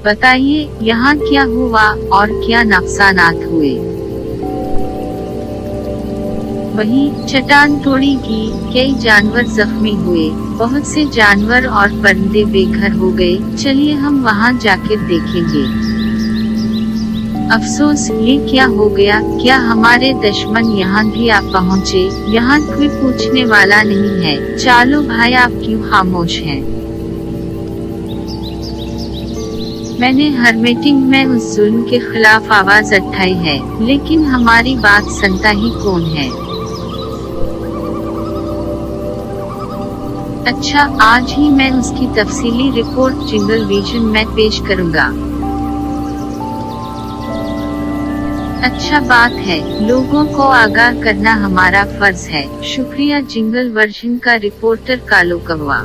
बताइए यहाँ क्या हुआ और क्या नुकसानात हुए। वहीं चट्टान तोड़ी की, कई जानवर जख्मी हुए, बहुत से जानवर और परिंदे बेघर हो गए। चलिए हम वहां जाकर देखेंगे। अफसोस, ये क्या हो गया? क्या हमारे दुश्मन यहाँ भी आ पहुँचे? यहाँ कोई पूछने वाला नहीं है। चालो भाई, आप क्यों खामोश हैं? मैंने हर मीटिंग में उस जुल्म के खिलाफ आवाज उठाई है, लेकिन हमारी बात सुनता ही कौन है? अच्छा, आज ही मैं उसकी तफसीली रिपोर्ट जिंगल विजन में पेश करूंगा। अच्छा बात है, लोगों को आगाह करना हमारा फर्ज है। शुक्रिया जिंगल वर्जन का रिपोर्टर कालो कौवा।